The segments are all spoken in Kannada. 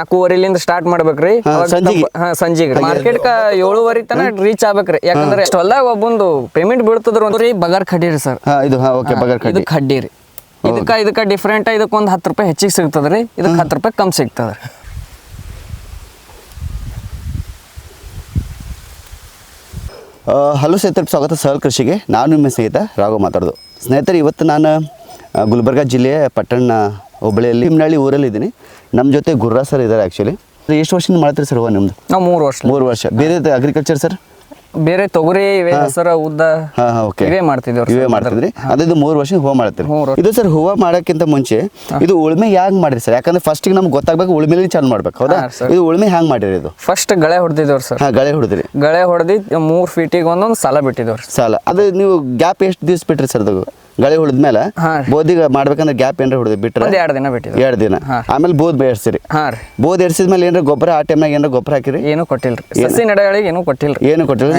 4:15 ಸ್ಟಾರ್ಟ್ ಮಾಡ್ಬೇಕ್ರಿ ಸಂಜಿಗೆ ಮಾರ್ಕೆಟ್ 7:30 ತನ ರೀಚ್ ಆಗ್ಬೇಕ್ರಿ. ಯಾಕಂದ್ರೆ ಅಷ್ಟು ಹೊಲ್ದಾಗ ಒಬ್ಬೊಂದು ಪೇಮೆಂಟ್ ಬೀಳ್ತದ್ರಿ. ಒಂದ್ರಿ ಬಗಾರ್ ಕಡ್ಡಿ ರೀ ಸರ್, ಇದು ಕಡ್ಡಿ ರೀ. ಇದಕ್ಕ ಡಿಫ್ರೆಂಟ್, ಇದಕ್ಕೊಂದು 10 ರೂಪಾಯಿ ಹೆಚ್ಚಿಗೆ ಸಿಗ್ತದ್ರಿ, ಇದಕ್ಕೆ 10 ರೂಪಾಯಿ ಕಮ್ಮಿ ಸಿಗ್ತದ್ರಿ. ಹಲೋ ಸ್ನೇಹಿತರೆ, ಸ್ವಾಗತ ಸಹಲ್ ಕೃಷಿಗೆ. ನಾನು ನಿಮ್ಮ ಸ್ನೇಹಿತ ರಾಘವ್ ಮಾತಾಡೋದು. ಸ್ನೇಹಿತರೆ, ಇವತ್ತು ನಾನು ಗುಲ್ಬರ್ಗ ಜಿಲ್ಲೆಯ ಪಟ್ಟಣ ಹೋಬಳಿಯಲ್ಲಿ ಹಿಮ್ನಳ್ಳಿ ಊರಲ್ಲಿದ್ದೀನಿ. ನಮ್ಮ ಜೊತೆ ಗುರ್ರಾ ಸರ್ ಇದ್ದಾರೆ. ಆ್ಯಕ್ಚುಲಿ ಎಷ್ಟು ವರ್ಷದಿಂದ ಮಾಡ್ತೀರಿ ಸರ್ ಹೂವು ನಿಮ್ಮದು? ನಾವು 3 ವರ್ಷ. ಬೇರೆ ಅಗ್ರಿಕಲ್ಚರ್ ಸರ್? ಬೇರೆ ತೊಗರಿ, ಹೆಸರು, ಉದ್ದ ಇವೇ ಮಾಡ್ತಿದ್ರಿ. ಅದಿದು 3 ವರ್ಷ ಹೂವು ಮಾಡ್ತೀರಿ. ಇದು ಸರ್ ಹೂವು ಮಾಡೋಕ್ಕಿಂತ ಮುಂಚೆ ಇದು ಉಳುಮೆ ಹ್ಯಾಂಗ್ ಮಾಡಿರಿ ಸರ್? ಯಾಕಂದ್ರೆ ಫಸ್ಟಿಗೆ ನಮ್ಗೆ ಗೊತ್ತಾಗ್ಬೇಕು ಉಳುಮೆಲಿ ಚಾಲು ಮಾಡ್ಬೇಕು, ಹೌದಾ? ಇದು ಉಳುಮೆ ಹ್ಯಾಂಗ್ ಮಾಡಿರಿ? ಇದು ಫಸ್ಟ್ ಗಳೆ ಹೊಡೆದಿದ್ದೇವ್ರಿ ಸರ್. ಗಳೆ ಹೊಡೆದ್ರಿ. ಗಳೆ ಹೊಡೆದಿ 3 ಫೀಟಿಗೆ ಒಂದೊಂದು ಸಾಲ ಬಿಟ್ಟಿದ್ದೇವ್ರಿ. ಸಾಲ ಅದು ನೀವು ಗ್ಯಾಪ್ ಎಷ್ಟು ದಿವ್ಸ ಬಿಟ್ರಿ ಸರ್? ಅದು ಗಳೆ ಹೊಡೆದ್ಮೇಲೆ ಬೋದಿಗೆ ಮಾಡ್ಬೇಕಂದ್ರೆ ಗ್ಯಾಪ್ ಏನಾರ ಹೊಡೆದು ಬಿಟ್ರೆ 2 ದಿನ ಬಿಟ್ಟಿದ್ದು. 2 ದಿನ ಆಮೇಲೆ ಬೋದ್ ಬೇಯಿಸ್ತೀರಿ. ಬೋದ್ ಎಡ್ಸಿದ್ಮೇಲೆ ಏನಾರ ಗೊಬ್ಬರ ಆ ಟೈಮ್ನಾಗ ಏನಾರ ಗೊಬ್ಬರ ಹಾಕಿರಿ? ಏನು ಕೊಟ್ಟಿಲ್ರಿ. ಸಸಿ ನಡೆಗಳಿಗೆ ಏನು ಕೊಟ್ಟಿಲ್ರಿ. ಏನು ಕೊಟ್ಟಿಲ್ಲ.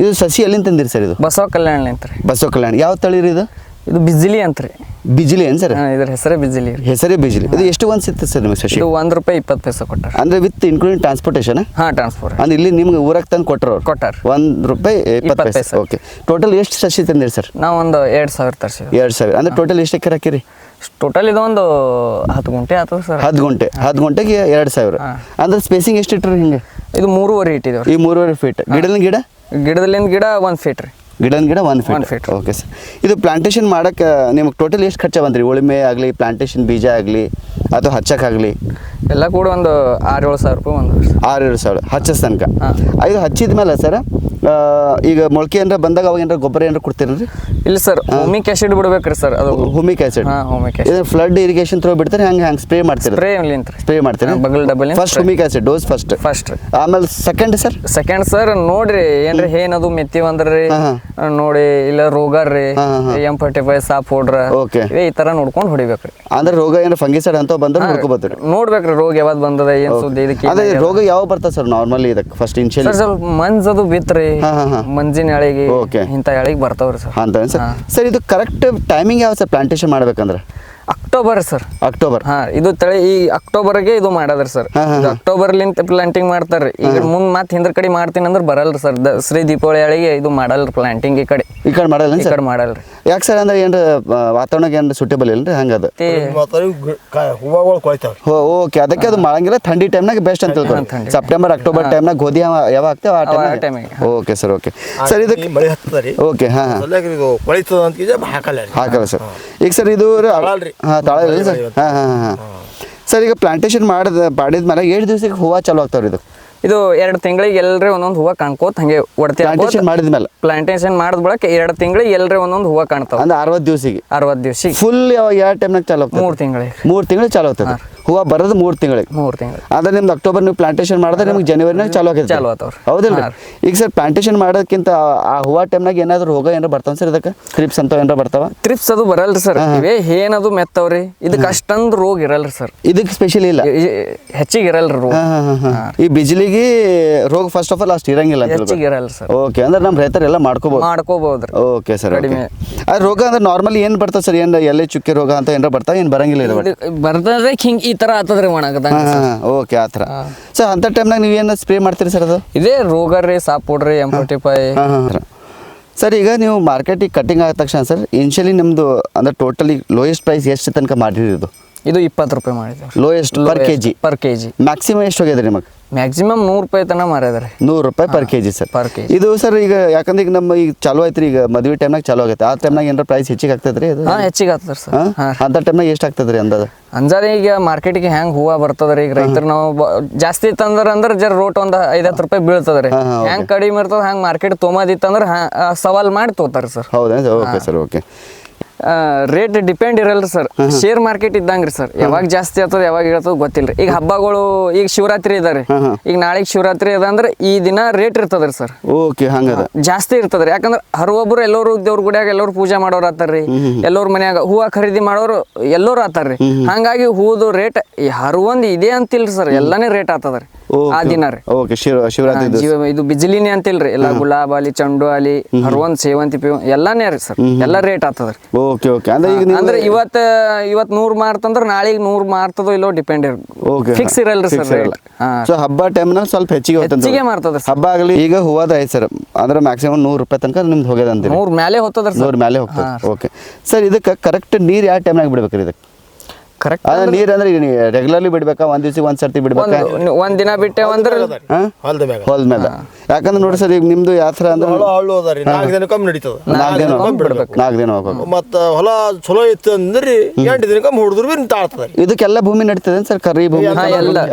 ಇದು ಸಸಿ ಎಲ್ಲಿಂದ ತಂದಿರಿ ಸರ್? ಇದು ಬಸವ ಕಲ್ಯಾಣ ಅಂತ್ರಿ. ಬಸವ ಕಲ್ಯಾಣ. ಯಾವ ತಳಿ ರೀ ಇದು? ಇದು ಬಿಜಿಲಿ ಅಂತ್ರಿ. ಬಿಜಿಲಿ ಏನು ಸರ್? ಇದ್ರ ಹೆಸರೇ ಬಿಜಿಲಿ. ಹೆಸರೇ ಬಿಜಿಲಿ. ಇದು ಎಷ್ಟು ಒಂದು ಸಿಗ್ತದೆ ಸರ್ ನಿಮಗೆ ಸಸಿ? ಇದು ₹1.20 ಕೊಟ್ಟಾರ. ಅಂದ್ರೆ ವಿತ್ ಇನ್ಕ್ಲೂಡಿಂಗ್ ಟ್ರಾನ್ಸ್ಪೋರ್ಟೇಷನ್? ಟ್ರಾನ್ಸ್ಪೋರ್ಟ್. ಅಂದ್ರೆ ಇಲ್ಲಿ ನಿಮ್ಗೆ ಊರಾಗ ತಂದು ಕೊಟ್ಟಾರ? ₹1.20. ಓಕೆ. ಟೋಟಲ್ ಎಷ್ಟು ಸಸಿ ತಂದಿರಿ ಸರ್? ನಾವು ಒಂದು 2,000 ತರ್ಸಿವಿ. 2,000. ಅಂದ್ರೆ ಟೋಟಲ್ ಎಷ್ಟು ಎಕರೆ ಹಾಕಿರಿ? ಟೋಟಲ್ ಇದು ಒಂದು 10 ಗುಂಟೆ ಆಗ್ತದೆ ಸರ್. 10 ಗುಂಟೆಗೆ 2,000. ಅಂದ್ರೆ ಸ್ಪೇಸಿಂಗ್ ಎಷ್ಟು ಇಟ್ಟರು ಹಿಂಗೆ? ಇದು 3.5 ಇಟ್ಟಿದ್ದೇವೆ. ಈ 3.5 ಫೀಟ್. ಗಿಡದಲ್ಲಿಂದ ಗಿಡ 1 ಫೀಟ್ ರೀ. ಗಿಡ 1 ಫೀಟ್. Okay sir. ಇದು ಪ್ಲಾಂಟೇಶನ್ ಮಾಡೋಕ್ಕೆ ನಿಮಗೆ ಟೋಟಲ್ ಎಷ್ಟು ಖರ್ಚು ಬಂದ್ರಿ? ಉಳುಮೆ ಆಗಲಿ, ಪ್ಲಾಂಟೇಶನ್ ಬೀಜ ಆಗಲಿ, ಅಥವಾ ಹಚ್ಚಕ್ಕಾಗಲಿ ಎಲ್ಲ ಕೂಡ ಒಂದು 6-7 ಸಾವಿರ ರೂಪಾಯಿ. ಒಂದು 6-7 ಸಾವಿರ ಹಚ್ಚಸ್ ತನಕ. ಇದು ಹಚ್ಚಿದ ಮೇಲೆ ಸರ್ ಈಗ ಮೊಳಕೆ ಏನಾರ ಬಂದಾಗ ಅವಾಗ ಏನಾರ ಗೊಬ್ಬರ ಏನಾರ ಕೊಡ್ತೀರಿ? ಇಲ್ಲ ಸರ್, ಹುಮಿಕ್ ಆಸಿಡ್ ಬಿಡ್ಬೇಕ್ರಿ ಸರ್. ಅದು humic acid. Flood irrigation through ಬಿಡ್ತಾರೆ, ಹಂಗೆ ಸ್ಪ್ರೇ ಮಾಡ್ತೀರಿ? ಸ್ಪ್ರೇ ಮಾಡ್ತೀರಿ. ಬಗಲ್ double first humic acid dose first. ಆಮೇಲೆ ಸೆಕೆಂಡ್ ಸರ್ ನೋಡ್ರಿ ಏನ್ರಿ ಏನದು ಮೆತ್ತಿವ್ ಅಂದ್ರಿ ನೋಡಿ, ಇಲ್ಲ ರೋಗ ರೀ M45 ಸಾಪ್ ಹೊಡ್ರ ಈ ತರ ನೋಡ್ಕೊಂಡು ಹೊಡಿಬೇಕ್ರಿ. ಅಂದ್ರೆ ರೋಗ ಏನಾರ ಫಂಗಿಸೈಡ್ ಅಂತ ಬಂದ್ರೆ ನೋಡ್ಕೋಬಹುದು. ನೋಡ್ಬೇಕ್ರಿ ರೋಗ ಯಾವ್ದು ಬಂದದ, ಏನ್ ಸುದ್ದಿ ಇದಕ್ಕೆ. ಅದೇ ರೋಗ ಯಾವ ಬರ್ತದೆ ಸರ್ ನಾರ್ಮಲಿ ಇದಕ್ಕೆ? ಫಸ್ಟ್ ಇನ್ಶಿಯಲ್ ಸ್ವಲ್ಪ ಮಂಜದು ಬಿತ್ರಿ, ಮಂಜಿನ ಎಳೆಗೆ ಇಂಥ ಎಳೆಗೆ ಬರ್ತಾವ್ರಿ ಸರ್. ಅಂತ ಸರ್ ಇದು ಕರೆಕ್ಟ್ ಟೈಮಿಂಗ್ ಯಾವ ಸರ್ ಪ್ಲಾಂಟೇಶನ್ ಮಾಡ್ಬೇಕಂದ್ರೆ? October sir. ಅಕ್ಟೋಬರ್. ಇದು ತಳಿ ಈ ಅಕ್ಟೋಬರ್ಗೆ ಇದು ಮಾಡದ್ರಿ ಸರ್. ಅಕ್ಟೋಬರ್ಲಿಂತ ಪ್ಲಾಂಟಿಂಗ್ ಮಾಡ್ತಾರ್ರಿ. ಈಗ ಮುಂದ್ ಮತ್ತೆ ಹಿಂದ್ರ ಕಡೆ ಮಾಡ್ತೀನಿ ಅಂದ್ರೆ ಬರಲ್ರಿ ಸರ್. ಶ್ರೀ ದೀಪಾವಳಿ ಅಳಿಗೆ ಇದು ಮಾಡಲ್ರಿ ಪ್ಲಾಂಟಿಂಗ್. ಈ ಕಡೆ ಮಾಡಲ್ಲ. ಈ ಕಡೆ ಮಾಡಲ್ರಿ. ಯಾಕೆ ಸರ್? ಅಂದ್ರೆ ಏನ್ರ ವಾತಾವರಣಕ್ಕೆ ಏನ್ರ ಸೂಟೇಬಲ್ ಇಲ್ರಿ? ಹಂಗದ ಹೂವುಗಳು ಕೊಯ್ತಾವ್ರಿ. ಓಕೆ. ಅದಕ್ಕೆ ಅದು ಮಾಡಂಗಿಲ್ಲ. ಥಂಡಿ ಟೈಮ್ನಾಗ ಬೆಸ್ಟ್ ಅಂತ ಹೇಳ್ತಾರೆ. ಸೆಪ್ಟೆಂಬರ್ ಅಕ್ಟೋಬರ್ ಟೈಮ್ನಾಗ ಗೋಧಿ ಯಾವ ಆಗ್ತೇವೆ ಆ ಟೈಮಿಗೆ. Okay sir. Okay sir. ಇದು ಮಳೆ ಹತ್ತದ್ರಿ. ಓಕೆ. ಕೊಳಿತದ ಅಂತ ಹಾಕಲ್ಲ ಸರ್. ಈಗ ಸರ್ ಇದು ತಾಳ ಸರ್. ಸರ್ ಈಗ ಪ್ಲಾಂಟೇಶನ್ ಮಾಡಿದ್ಮೇಲೆ 7 ದಿವಸಕ್ಕೆ ಹೂವು ಚಾಲು ಆಗ್ತಾವ್ರಿ? ಇದು 2 ತಿಂಗಳಿಗೆ ಎಲ್ಲರೇ ಒಂದೊಂದು ಹೂವು ಕಾಣ್ಕೋತ ಹಂಗೆ ಹೊಡ್ತೀವಿ. ಪ್ಲಾಂಟೇಶನ್ ಮಾಡಿದ್ಮೇಲೆ ಮಾಡಿದ 2 ತಿಂಗಳಿಗೆ ಎಲ್ಲರೇ ಒಂದೊಂದು ಹೂವು ಕಾಣ್ತಾವ. ಅಂದ್ರೆ 60 ದಿವಸಿಗೆ ಫುಲ್ ಯಾವ ಟೈಮ್ನಾಗ ಚಾಲು ಆಗ್ತದೆ? 3 ತಿಂಗಳಿಗೆ ಚಾಲು ಆಗ್ತದೆ. ಹೂವು ಬರೋದು 3 ತಿಂಗಳಿಗೆ. ಅಂದ್ರೆ ನಿಮ್ದು ಅಕ್ಟೋಬರ್ ನೀವು ಪ್ಲಾಂಟೇಶನ್ ಮಾಡಿದ್ರೆ ನಿಮ್ಗೆ ಜನವರಿನಾಗ ಚಾಲು ಆಗ್ತದೆ, ಹೌದಿಲ್ಲ? ಈಗ ಸರ್ ಪ್ಲಾಂಟೇಶನ್ ಮಾಡೋದಕ್ಕಿಂತ ಆ ಹೂವು ಟೈಮ್ನಾಗ ಏನಾದ್ರು ರೋಗ ಏನಾರ ಬರ್ತಾವ ಸರ್? ಇದಕ್ಕೆ ಟ್ರಿಪ್ಸ್ ಅಂತ ಏನಾರ ಬರ್ತಾವ? ಟ್ರಿಪ್ಸ್ ಅದು ಬರಲ್ರಿ ಸರ್. ಇವೇ ಏನದು ಮೆತ್ತವ್ರಿ. ಇದಕ್ಕೆ ಅಷ್ಟೊಂದು ರೋಗ ಇರಲ್ರಿ ಸರ್. ಇದಕ್ಕೆ ಸ್ಪೆಷಲ್ ಇಲ್ಲ, ಹೆಚ್ಚಿಗೆ ಇರಲ್ರಿ ರೋಗ. ಈ ಬಿಜಿಲಿಗೆ ರೋಗ ಫಸ್ಟ್ ಆಫ್ ಆಲ್ ಅಷ್ಟು ಇರಂಗಿಲ್ಲ, ಹೆಚ್ಚಿಗೆ ಇರಲ್ಲ ಸರ್. ಓಕೆ. ಅಂದ್ರೆ ನಮ್ಮ ರೈತರೆಲ್ಲ ಮಾಡ್ಕೋಬಹುದ್ರಿ. Okay sir. ಅದು ರೋಗ ಅಂದ್ರೆ ನಾರ್ಮಲಿ ಏನ್ ಬರ್ತಾವ ಸರ್? ಏನ್ ಎಲೆ ಚುಕ್ಕಿ ರೋಗ ಅಂತ ಏನಾರ ಬರ್ತಾವ? ಏನ್ ಬರಂಗಿಲ್ಲ? ಬರ್ತದ್ರೆ ಹಿಂಗ್ ಈ ತರ ಆತದ್ರಿ ಒಣಗದಂಗ. ಓಕೆ. ಆ ಥರ ಸರ್. ಅಂತ ಟೈಮ್ನಾಗ ನೀವು ಏನು ಸ್ಪ್ರೇ ಮಾಡ್ತೀರಿ ಸರ್? ಅದು ಇದೇ ರೋಗ ರೀ, ಸಾಪ್ ಹೊಡ್ರಿ, M45. ಸರ್ ಈಗ ನೀವು ಮಾರ್ಕೆಟಿಗೆ ಕಟಿಂಗ್ ಆದ ತಕ್ಷಣ ಸರ್ ಇನಿಷಿಯಲಿ ನಿಮ್ಮದು ಅಂದ್ರೆ ಟೋಟಲಿ ಲೋಯೆಸ್ಟ್ ಪ್ರೈಸ್ ಎಷ್ಟು ತನಕ ಮಾಡಿರೋದು? ಇದು 20 ರೂಪಾಯಿ ಮಾಡಿದ್ದೇವೆ. Lowest per KG. ಮ್ಯಾಕ್ಸಿಮಮ್ ಎಷ್ಟು ಹೋಗ್ಯದ್ರಿ ನಿಮಗೆ? ಮ್ಯಾಕ್ಸಿಮಮ್ 100 ರೂಪಾಯಿ ತನಕ ಮಾರಿದ್ರಿ. 100 ರೂಪಾಯಿ ಪರ್ ಕೆಜಿ ಸರ್. ಇದು ಸರ್ ಈಗ ಯಾಕಂದ್ರೆ ಈಗ ನಮ್ಮ ಈಗ ಚಾಲು ಐತ್ರಿ, ಈಗ ಮದುವೆ ಟೈಮ್ನಾಗ ಚಾಲು ಆಗೈತೆ. ಆ ಟೈಮ್ನಾಗ ಏನಾರ ಪ್ರೈಸ್ ಹೆಚ್ಚಿಗೆ ಆಗ್ತದ್ರಿ? ಅದು ಹೆಚ್ಚಿಗೆ ಆಗ್ತದೆ ಸರ್. ಅಂತ ಟೈಮ್ನಾಗ ಎಷ್ಟು ಆಗ್ತದ್ರಿ ಅಂದಾಜು? ಈಗ ಮಾರ್ಕೆಟಿಗೆ ಹೆಂಗ್ ಹೂವು ಬರ್ತದ್ರಿ, ಈಗ ರೈತರು ನಾವು ಜಾಸ್ತಿ ತಂದ್ರೆ ಜರ ರೋಟ್ ಒಂದು 5-10 ರೂಪಾಯಿ ಬೀಳ್ತದ್ರಿ. ಹೆಂಗ್ ಕಡಿಮೆ ಇರ್ತದ ಹಂಗ್ ಮಾರ್ಕೆಟ್ ತೊಗೊಂಡಿತ್ತಂದ್ರೆ ಸವಾಲ್ ಮಾಡಿ ತಗೋತಾರ ಸರ್. ಹೌದಾ? Okay sir. Okay. Rate depend ಇರಲ್ರಿ ಸರ್. ಶೇರ್ ಮಾರ್ಕೆಟ್ ಇದ್ದಂಗ್ರಿ ಸರ್. ಯಾವಾಗ ಜಾಸ್ತಿ ಆಗ್ತದ ಯಾವಾಗ ಇರ್ತದ ಗೊತ್ತಿಲ್ರಿ. ಈಗ ಹಬ್ಬಗಳು, ಈಗ ಶಿವರಾತ್ರಿ ಇದಾರೆ. ಈಗ ನಾಳೆಗೆ ಶಿವರಾತ್ರಿ ಅದ ಅಂದ್ರೆ ಈ ದಿನ ರೇಟ್ ಇರ್ತದ್ರಿ ಸರ್. ಓಕೆ. ಹಂಗದ ಜಾಸ್ತಿ ಇರ್ತದ್ರಿ. ಯಾಕಂದ್ರೆ ಹರವೊಬ್ರು ಎಲ್ಲರೂ ದೇವ್ರ ಗುಡಿಯಾಗ ಎಲ್ಲರೂ ಪೂಜೆ ಮಾಡೋರು ಆತಾರ್ರಿ. ಎಲ್ಲೋರ್ ಮನ್ಯಾಗ ಹೂವ ಖರೀದಿ ಮಾಡೋರು ಎಲ್ಲರೂ ಆತಾರ್ರಿ. ಹಂಗಾಗಿ ಹೂದು ರೇಟ್ ಹರುವೊಂದು ಇದೆ ಅಂತಿಲ್ರಿ ಸರ್. ಎಲ್ಲಾನೇ ರೇಟ್ ಆತದ್ರಿ. ಆ ದಿನ ರೀ ಓಕೆ ಶಿವರಾತ್ರಿ ದಿವಸ ಇದು ಬಿಜಿಲಿನಿ ಅಂತಿಲ್ರಿ ಎಲ್ಲ ಗುಲಾಬ್ ಆಲಿ ಚಂಡು ಆಲಿ ಹರ್ವಂದ್ ಸೇವಂತಿ ಪಿ ಎಲ್ಲಾನೇ ರೀ ಸರ್ ಎಲ್ಲ ರೇಟ್ ಆಗ್ತದ್ರಿ ಓಕೆ ಓಕೆ ಅಂದ್ರೆ ಈಗ ನೀವು ಅಂದ್ರೆ ಇವತ್ 100 ಮಾರ್ತಂದ್ರ ನಾಳೆಗ್ 100 ಮಾರ್ತದೋ ಇಲ್ಲೋ ಡಿಪೆಂಡ್ ಓಕೆ ಫಿಕ್ಸ್ ಇರಲ್ರಿ ಸರ್ ರೇಟ್ ಸೊ ಹಬ್ಬ ಟೈಮ್ನಲ್ಲಿ ಸ್ವಲ್ಪ ಹೆಚ್ಚಿಗೆ ಹೋಗ್ತದೆ ಹೆಚ್ಚಿಗೆ ಮಾರ್ತದ್ರಿ ಹಬ್ಬ ಆಗಲಿ ಈಗ ಹೂವದ ಐತೆ ಸರ್ ಅಂದ್ರೆ ಮ್ಯಾಕ್ಸಿಮಮ್ 100 ರೂಪಾಯಿ ತನಕ ನಿಮ್ದು ಹೋಗ್ಯದ ಅಂತೀರಿ 100 ಮೇಲೆ ಹೋಗ್ತದ್ರಿ 100 ಮೇಲೆ ಹೋಗ್ತದೆ ಓಕೆ ಸರ್ ಇದಕ್ಕೆ ಕರೆಕ್ಟ್ ನೀರು ಯಾವ ಟೈಮ್ನಾಗ ಬಿಡ್ಬೇಕ್ರಿ ಇದಕ್ಕೆ ಕರೆಕ್ಟ್ ಅದ ನೀರು ಅಂದ್ರೆ ಈಗ ರೆಗ್ಯುಲರ್ಲಿ ಬಿಡ್ಬೇಕಾ ಒಂದ್ ದಿವ್ಸಕ್ಕೆ ಒಂದ್ ಸರ್ತಿ ಬಿಡ್ಬೇಕಾ ಒಂದ್ ದಿನ ಬಿಟ್ಟೆ ಅಂದ್ರ ಹೊಲ್ದ ಮ್ಯಾಗ ಹೊಲ್ದ ಮೇಲೆ ಯಾಕಂದ್ರೆ ನೋಡಿ ಸರ್ ಈಗ ನಿಮ್ದು ಯಾವ ಥರ ಅಂದ್ರೆ ಹೊಲ ಹಳ್ಳು ಅದಾರಿ 4 ದಿನಕ್ಕೊಮ್ಮೆ ನಡೀತದ 4 ದಿನ ಹೋಗ್ಬೇಕು ಮತ್ತ ಹೊಲ ಚಲೋ ಇತ್ತು ಅಂದ್ರಿ 8 ದಿನಕ್ಕೊಮ್ಮೆ ಹೊಡೆದ್ರು ಬಿ ತಾಳ್ತದ್ರಿ ಇದಕ್ಕೆಲ್ಲ ಭೂಮಿ ನಡೀತದೆ ಸರ್ ಕರಿ ಭೂಮಿ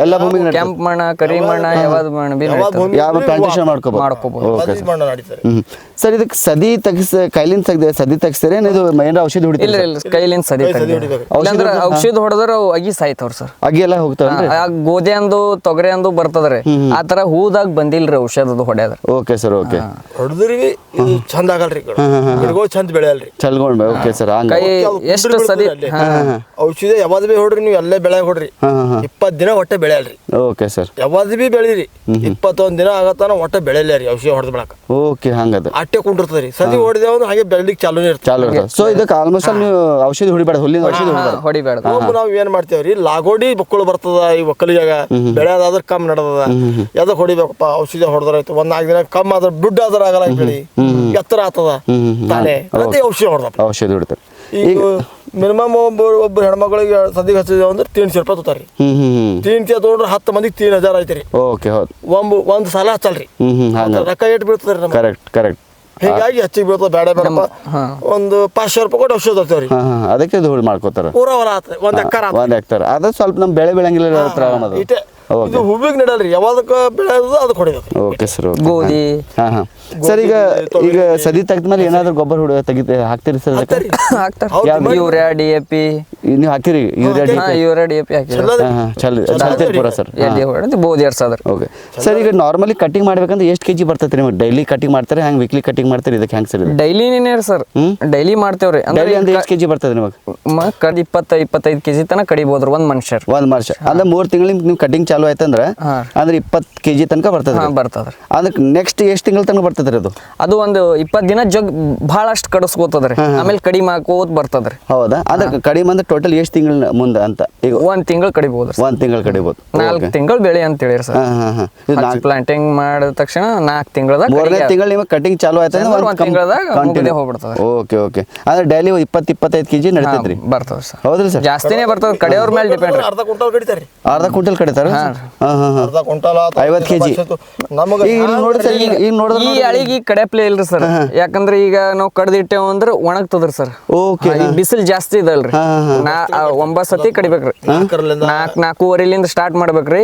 ಎಲ್ಲ ಭೂಮಿ ಕೆಂಪ್ ಮಣ್ಣ ಕರಿ ಮಣ್ಣ ಯಾವ್ದು ಮಣ್ಣ ಬಿ ಯಾವ ಪ್ಲಾಂಟೇಶನ್ ಮಾಡ್ಕೋಬಹುದು ಮದ್ವಿ ಮಣ್ಣ ನಡೀತಾರೆ ಸರ್ ಇದಕ್ಕೆ ಸದಿ ಕೈಲಿಂದ ಸದಿ ತೆಗಿಸ್ತಾರೆ ಇದು ಏನಾರ ಔಷಧಿ ಹೊಡಿತೀರಿ ಇಲ್ಲ ಇಲ್ಲ ಕೈಲಿಂದ ಸದಿ ಇಲ್ಲಾಂದ್ರ ಔಷಧ ಹೊಡೆದ್ರ ಅಗಿ ಸಾಯ್ತವ್ರ ಸರ್ ಅಗಿ ಎಲ್ಲ ಹೋಗ್ತಾವನ್ರಿ ಗೋಧಿ ಅಂದು ತೊಗರಿ ಅಂದು ಬರ್ತದ್ರಿ ಆ ತರ ಹೂದಾಗ ಬಂದಿಲ್ರಿ ಔಷಧದ ಹೊಡ್ಯಾದ್ರ ಓಕೆ ಸರ್ ಓಕೆ ಹೊಡೆದ್ರಿ ಇದು ಚಂದ ಆಗಲ್ರಿ ಗಿಡಗಳು ಚಂದ ಬೆಳೆಯಲ್ರಿ ಚಲ್ಗೊಂಡ್ ಓಕೆ ಸರ್ ಹಂಗ ಕೈ ಎಷ್ಟು ಸದಿ ಔಷಧ ಯಾವ್ದು ಬಿ ಹೊಡ್ರಿ ನೀವು ಎಲ್ಲೇ ಬೆಳೆ ಹೊಡ್ರಿ 20 ದಿನ ಒಟ್ಟೆ ಬೆಳೆಯಲ್ರಿ ಓಕೆ ಸರ್ ಯಾವ್ದು ಬಿ ಬೆಳೀರಿ 21 ದಿನ ಆಗತ್ತಾನ ಒಟ್ಟೆ ಬೆಳೆಯಲ್ಲ ರೀ ಔಷಧ ಹೊಡೆದ ಬಳಕ ಓಕೆ ಹಂಗದ ಅಟ್ಟೆ ಕುಂಡಿರ್ತದ್ರಿ ಸದಿ ಹೊಡೆದೇವ ಅಂದ್ರೆ ಹಾಗೆ ಬೆಳಿಲಿಕ್ಕೆ ಚಾಲೂನೇ ಇರ್ತದೆ ಚಾಲು ಇರ್ತದೆ ಸೊ ಇದಕ್ಕೆ ಆಲ್ಮೋಸ್ಟ್ ನೀವು ಔಷಧಿ ಹೊಡಿಬೇಡ ಹುಲ್ಲಿನ ಔಷಧಿ ಹೊಡಿಬೇಡ ಹೊಡಿಬೇಡ ನಾವ್ ಏನ್ ಮಾಡ್ತೇವ್ರಿ ಲಾಗೋಡಿ ಬಕ್ಕಳು ಬರ್ತದ ಈ ಒಕ್ಕಲಿಗಾಗ ಬೆಳೆಯೋದಾದ್ರ ಕಮ್ಮಿ ನಡದದ ಎದಕ್ ಹೊಡಿಬೇಕಪ್ಪ ಔಷಧ ಹೊಡೆದ್ರಾಯ್ತು 4 ದಿನ ಕಮ್ಮಿ ಆದ್ರ ದುಡ್ಡು ಆದ್ರ ಆಗಲ್ಲ ಬೆಳಿ ಎತ್ತರ ಆಗ್ತದ ತಾನೇ ಅದೇ ಔಷಧ ಹೊಡೆದಪ್ಪ ಔಷಧಿ ಹೊಡಿತಾರೆ ಈಗ ಮಿನಿಮಮ್ ಒಬ್ಬ ಹೆಣ್ಮಕ್ಳಿಗೆ ಸದ್ಯಕ್ಕೆ ಹಚ್ಚಿದೇವ ಅಂದ್ರೆ 300 ರೂಪಾಯಿ ತಗೋತಾರಿ 300 ತಗೊಂಡ್ರೆ 10 ಮಂದಿಗೆ 3000 ಐತ್ರಿ ಓಕೆ ಹೌದು ಒಂದ್ ಸಲ ಹಚ್ಚಲ್ರಿ ರೊಕ್ಕ ಏಟ್ ಬೀಳ್ತದ್ರಿ ನಮ್ಗೆ ಕರೆಕ್ಟ್ ಕರೆಕ್ಟ್ ಹೀಗಾಗಿ ಹೆಚ್ಚಿಗೆ ಬೀಳ್ತದ ಬೇಡ ಬೇಡಪ್ಪ ಒಂದು 500 ರೂಪಾಯಿ ಕೊಟ್ಟು ಔಷಧ ತರ್ತೇವ್ರಿ ಅದಕ್ಕೆ ಧೂಳು ಮಾಡ್ಕೋತಾರ ಪೂರ ಹೊಲ ಆತ ಒಂದ್ ಎಕ್ಕರ್ ಆತ ಒಂದ್ ಹೆಕ್ತಾರ ಅದ ಸ್ವಲ್ಪ ನಮ್ ಬೆಳೆ ಬೆಳಂಗಿಲ್ಲ ಪ್ರಾಬ್ಲಮ್ ಅದು ಇಟೆ ಇದು ಹೂವಿಗೆ ನಡಲ್ರಿ ಯಾವ್ದಕ್ಕ ಬೆಳೆಯೋದು ಅದಕ್ಕೆ ಹೊಡಿಬೇಕು ಓಕೆ ಸರ್ ಗೋಧಿ ಸರ್ ಈಗ ಸದಿ ತೆಗ್ದ್ಮೇಲೆ ಏನಾದ್ರು ಗೊಬ್ಬರ ಹಾಕ್ತೀರಿ ಸರ್ ಅದಕ್ಕೆ ಹಾಕ್ತಾರ ಯೂರಿಯಾ DAP ನೀವು ಹಾಕಿರಿ ಯೂರಿಯಾ DAP ಚಲ್ತೀರಿ ಪೂರ ಸರ್ ಬೋಧಿ ಎರ್ಸದ್ರಿ ಓಕೆ ಸರ್ ಈಗ ನಾರ್ಮಲಿ ಕಟಿಂಗ್ ಮಾಡ್ಬೇಕಂದ್ರೆ ಎಷ್ಟು ಕೆಜಿ ಬರ್ತೈತೆ ನಿಮಗೆ ಡೈಲಿ ಕಟಿಂಗ್ ಮಾಡ್ತಾರೆ ಹ್ಯಾಂಗ ವೀಕ್ಲಿ ಕಟಿಂಗ್ ಮಾಡ್ತಾರೆ ಇದಕ್ಕೆ ಹ್ಯಾಂಗ ಸರ್ ಡೈಲಿನೇ ಸರ್ ಡೈಲಿ ಮಾಡ್ತೇವ್ರಿ ಡೈಲಿ ಅಂದ್ರೆ ಎಷ್ಟು ಕೆಜಿ ಬರ್ತದೆ ನಿಮಗೆ 20-25 ಕೆಜಿ ತನಕ ಕಡಿಬೋದ್ರಿ ಒಂದ್ ಮನುಷ್ಯರ್ ಅಂದ್ರೆ 3 ತಿಂಗಳಿಗೆ ನೀವು ಕಟಿಂಗ್ ಚಾಲು ಆಯ್ತಂದ್ರೆ ಅಂದ್ರೆ 20 ಕೆಜಿ ತನಕ ಬರ್ತದೆ ಬರ್ತದ್ರಿ ಅದಕ್ಕೆ ನೆಕ್ಸ್ಟ್ ಎಷ್ಟು ತಿಂಗಳ ತನಕ ಬರ್ತದ್ರಿ ಅದು ಒಂದು 20 ದಿನ ಜಗ್ ಬಹಳಷ್ಟು ಕಡಿಸ್ಕೋತದ್ರಿ ಆಮೇಲೆ ಕಡಿಮೆ ಹಾಕೋತ್ ಬರ್ತದ್ರಿ ಹೌದಾ ಅದಕ್ಕೆ ಕಡಿಮೆ ಅಂದ್ರೆ ಟೋಟಲ್ ಎಷ್ಟು ತಿಂಗಳ ಮುಂದೆ ಅಂತ ಈಗ 1 ತಿಂಗಳು ಕಡಿಬಹುದು 1 ತಿಂಗಳು ಕಡಿಬಹುದು 4 ತಿಂಗಳು ಬೆಳೆ ಅಂತ ಹೇಳಿರಿ ಸರ್ ಪ್ಲಾಂಟಿಂಗ್ ಮಾಡಿದ ತಕ್ಷಣ 4 ತಿಂಗಳದಾಗ 3ನೇ ತಿಂಗಳು ನಿಮಗೆ ಕಟಿಂಗ್ ಚಾಲು ಆಯ್ತಂದ್ರೆ 1 ತಿಂಗಳದಾಗ ಹೋಗ್ಬಿಡ್ತದೆ ಓಕೆ ಓಕೆ ಅಂದ್ರೆ ಡೈಲಿ 20-25 ಕೆಜಿ ನಡೀತೈತ್ರಿ ಬರ್ತದೆ ಸರ್ ಹೌದ್ರಿ ಸರ್ ಜಾಸ್ತಿನೇ ಬರ್ತದೆ ಕಡೆಯವ್ರ ಮೇಲೆ ಡಿಪೆಂಡ್ ಅರ್ಧ ಕ್ವಿಂಟಲ್ ಕಡಿತಾರಿ ಅರ್ಧ ಕ್ವಿಂಟಲ್ ಕಡಿತಾರ ಅರ್ಧ ಕ್ವಿಂಟಲ್ 50 ಕೆಜಿ ನಮಗೆ ಈಗ ನೋಡಿ ಸರ್ ಈಗ ನೋಡಿದ್ರೆ ಈ ಅಳಿಗೆ ಕಡೆಪ್ಲೆ ಇಲ್ರಿ ಸರ್ ಯಾಕಂದ್ರೆ ಈಗ ನಾವು ಕಡ್ದಿಟ್ಟೇವ್ ಅಂದ್ರೆ ಒಣಗ್ತದ್ರಿ ಸರ್ ಓಕೆ ಬಿಸಿಲು ಜಾಸ್ತಿ ಇದಲ್ರಿ 9 ಸತಿ ಕಡಿಬೇಕ್ರಿ 4-4:30 ಸ್ಟಾರ್ಟ್ ಮಾಡ್ಬೇಕ್ರಿ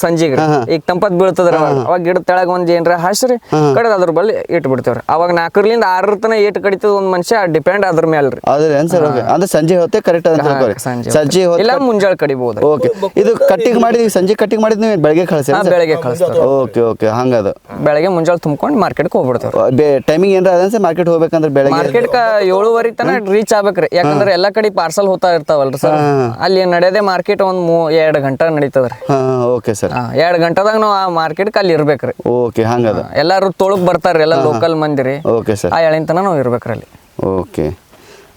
ಸಂಜಿಗೆ ಈಗ ತಂಪತ್ ಬೀಳ್ತದ್ರಿ ಅವಾಗ ಗಿಡ ತೆಳಗ ಒಂದ್ ಏನ್ರ ಹಾಸ್ರಿ ಕಡದ ಅದ್ರ ಬಲ್ಲಿ ಇಟ್ ಬಿಡ್ತೇವ್ರಿ ಅವಾಗ 4ರಿಂದ 6 ತನ ಏಟ್ ಕಡಿತದ ಒಂದ್ ಮನುಷ್ಯ ಡಿಪೆಂಡ್ ಅದ್ರ ಮೇಲ್ರಿ ಅದ್ರ ಏನ್ ಸರ್ ಓಕೆ ಅಂದ್ರೆ ಸಂಜೆ ಹೊತ್ತೆ ಕರೆಕ್ಟ್ ಅಂತ ಸಂಜೆ ಇಲ್ಲ ಮುಂಜಾನೆ ಕಡಿಬಹುದು ಓಕೆ ಇದು ಕಟ್ಟಿಂಗ್ ಮಾಡಿದ್ವಿ ಸಂಜೆ ಕಟ್ಟಿಂಗ್ ಮಾಡಿದ್ ನೀವು ಬೆಳಗ್ಗೆ ಕಳ್ಸಿ ಬೆಳಗ್ಗೆ ಕಳಿಸ್ತಾರೆ ಓಕೆ ಓಕೆ ಹಂಗದ ಬೆಳಗ್ಗೆ ಮುಂಜಾನೆ ತುಂಬ್ಕೊಂಡು ಮಾರ್ಕೆಟ್ಗೆ ಹೋಗ್ಬಿಡ್ತೇವೆ ಟೈಮಿಂಗ್ ಏನ್ರ ಅದ ಸರ್ ಮಾರ್ಕೆಟ್ ಹೋಗ್ಬೇಕಂದ್ರೆ ಬೆಳಗ್ಗೆ ಮಾರ್ಕೆಟ್ 7:30 ತನ ರೀಚ್ ಆಗ್ಬೇಕ್ರಿ ಯಾಕಂದ್ರೆ ಎಲ್ಲಾ ಕಡೆ ಪಾರ್ಸಲ್ ಹೋಗ್ತಾ ಇರ್ತಾವಲ್ರಿ ಸರ್ ಅಲ್ಲಿ ನಡೆಯದೆ ಮಾರ್ಕೆಟ್ ಒಂದ್ 2 ಗಂಟೆ ನಡೀತದ್ರಿ ಓಕೆ ಸರ್ 2 ಗಂಟೆದಾಗ ನಾವು ಆ ಮಾರ್ಕೆಟ್ ಅಲ್ಲಿ ಇರ್ಬೇಕ್ರಿ ಓಕೆ ಹಂಗದ ಎಲ್ಲಾರು ತೊಳಗ್ ಬರ್ತಾರ್ರಿ ಎಲ್ಲ ಲೋಕಲ್ ಮಂದಿರಿ ಓಕೆ ಸರ್ ಆ ಎಳಿಂತನ ನಾವು ಇರ್ಬೇಕ್ರಿ ಅಲ್ಲಿ ಓಕೆ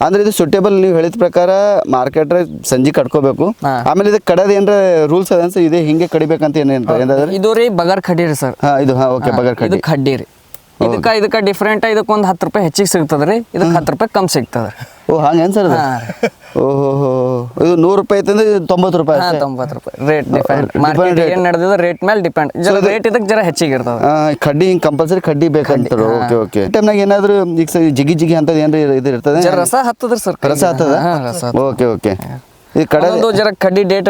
ಅಂದ್ರೆ ಇದು ಸೂಟೇಬಲ್ ನೀವು ಹೇಳಿದ ಪ್ರಕಾರ ಮಾರ್ಕೆಟ್ ಸಂಜೆ ಕಟ್ಕೋಬೇಕು ಆಮೇಲೆ ಇದಕ್ಕೆ ಕಡದ ಏನ್ರ ರೂಲ್ಸ್ ಅದ ಅನ್ಸ ಇದೆ ಹಿಂಗೆ ಕಡಿಬೇಕಂತ ಏನಾದ್ರೆ ಇದು ರೀ ಬಗರ್ ಖಡ್ಡಿ ರೀ ಸರ್ ಇದು ಓಕೆ ಬಗರ್ ಕಡ್ಡಿ ಇದು ಖಡ್ಡಿ ರೀ ಇದಕ್ಕ ಡಿಫ್ರೆಂಟ್ ಇದಕ್ಕೆ ಒಂದು 10 ರೂಪಾಯಿ ಹೆಚ್ಚಿಗೆ ಸಿಗ್ತದ್ರಿ ಇದಕ್ಕೆ 10 ರೂಪಾಯಿ ಕಮ್ಮಿ ಸಿಗ್ತದ್ರಿ ಓ ಹಂಗೇನ್ ಸರ್ ಓಹೋ ಇದು 100 ರೂಪಾಯಿ ಐತಂದ್ರೆ 90 ರೂಪಾಯಿ 90 ರೂಪಾಯಿ ರೇಟ್ ಡಿಫೆಂಡ್ ಮಾರ್ಕೆಟ್ ಏನ್ ನಡೆದಿದೆ ರೇಟ್ ಮೇಲೆ ಡಿಪೆಂಡ್ ಜರ ರೇಟ್ ಇದಕ್ಕೆ ಜರ ಹೆಚ್ಚಿಗೆ ಇರ್ತದೆ ಕಡ್ಡಿ ಹಿಂಗೆ ಕಂಪಲ್ಸರಿ ಕಡ್ಡಿ ಬೇಕಂತಾರೆ ಓಕೆ ಓಕೆ ಟೈಮ್ನಾಗ ಏನಾದ್ರು ಈಗ ಜಿಗಿ ಅಂತ ಏನ್ರಿ ಇದು ಇರ್ತದೆ ರಸ ಹತ್ತದ್ರಿ ಸರ್ ರಸ ಹತ್ತದ ಓಕೆ ಓಕೆ ಈ ಕಡೆ ಜರ ಕಡ್ಡಿ ಡೇಟ್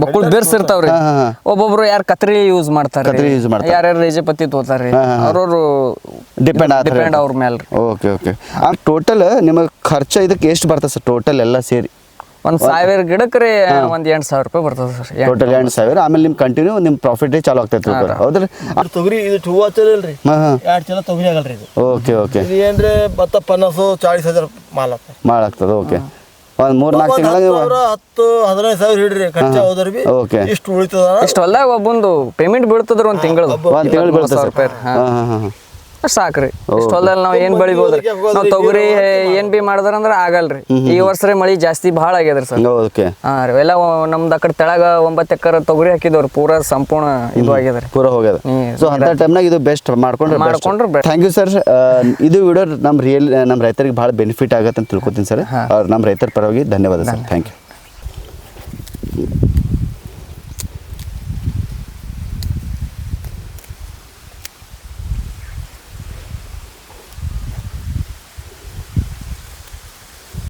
ಬಕ್ಕುಳ್ ಬೆರ್ಸಿರ್ತಾವ್ರಿ ಒಬ್ಬೊಬ್ರು ಯಾರು ಕತ್ರಿ ಯೂಸ್ ಮಾಡ್ತಾರೆ ಯಾರ್ಯಾರು ರೇಜಪತಿ ತೋತಾರ್ರಿ ಅವ್ರವ್ರು ಡಿಪೆಂಡ್ ಅವ್ರ ಮೇಲೆ ಓಕೆ ಓಕೆ ಟೋಟಲ್ ನಿಮಗೆ ಖರ್ಚು ಇದಕ್ಕೆ ಎಷ್ಟು ಬರ್ತದೆ ಸರ್ ಟೋಟಲ್ ಎಲ್ಲ ಸೇರಿ 1,000 ಗಿಡಕ್ಕೆ ಒಂದ್ 8,000 ರೂಪಾಯಿ ಬರ್ತದೆ ಸರ್ ಟೋಟಲ್ 8,000 ಆಮೇಲೆ ನಿಮ್ ಕಂಟಿನ್ಯೂ ನಿಮ್ ಪ್ರಾಫಿಟ್ ಚಾಲು ಆಗ್ತೈತಿ ಹೌದ್ರಿ ತೊಗರಿ ಇದು ಹೂವು ಹಚ್ಚಲ್ರಿ 2 ಚೀಲ ತೊಗರಿ ಆಗಲ್ರಿ ಇದು ಓಕೆ ಓಕೆ ಇದು ಏನ್ರಿ 50-40,000 ಮಾಲ್ ಆಗ್ತದೆ ಓಕೆ ಒಂದು 3-4 ತಿಂಗಳಿಗೆ 10-15 ಹಿಡ್ರಿ ಖರ್ಚು ಹೋದ್ರ ಬಿ ಓಕೆ ಇಷ್ಟು ಉಳಿತದ ಇಷ್ಟು ಹೊಲ್ದಾಗ ಒಬ್ಬಂದು ಪೇಮೆಂಟ್ ಬೀಳ್ತದ್ರಿ ಒಂದು ತಿಂಗಳು ಒಂದು ತಿಂಗಳು ಬೀಳ್ತದೆ ಸರ್ ರೂಪಾಯಿ ಹಾಂ ಸಾಕ್ರಿ ಇಷ್ಟು ಹೊಲದಲ್ಲಿ ನಾವು ಏನ್ ಬೆಳಿಬೋದ್ರಿ ನಾವು ತೊಗರಿ ಏನ್ ಬಿ ಮಾಡಿದ್ರಂದ್ರ ಆಗಲ್ರಿ ಈ ವರ್ಷ ಮಳಿ ಜಾಸ್ತಿ ಭಾಳ ಆಗ್ಯದ್ರಿ ಸರ್ ಓಕೆ ಹಾ ರೀ ಎಲ್ಲ ನಮ್ದು ಆ ಕಡೆ ತೆಳಗ 9 ಎಕರೆ ತೊಗರಿ ಹಾಕಿದವ್ರಿ ಪೂರಾ ಸಂಪೂರ್ಣ ಇದು ಆಗ್ಯದ್ರಿ ಪೂರ ಹೋಗ್ಯದ ಸೊ ಅಂತ ಟೈಮ್ನಾಗ ಇದು ಬೆಸ್ಟ್ ಮಾಡ್ಕೊಂಡ್ರೆ ಥ್ಯಾಂಕ್ ಯು ಸರ್ ಇದು ವಿಡಿಯೋ ನಮ್ಮ ರೈತರಿಗೆ ಭಾಳ ಬೆನಿಫಿಟ್ ಆಗತ್ತೆ ಅಂತ ತಿಳ್ಕೊತೀನಿ ಸರ್ ನಮ್ಮ ರೈತರ ಪರವಾಗಿ ಧನ್ಯವಾದ ಸರ್ ಥ್ಯಾಂಕ್ ಯು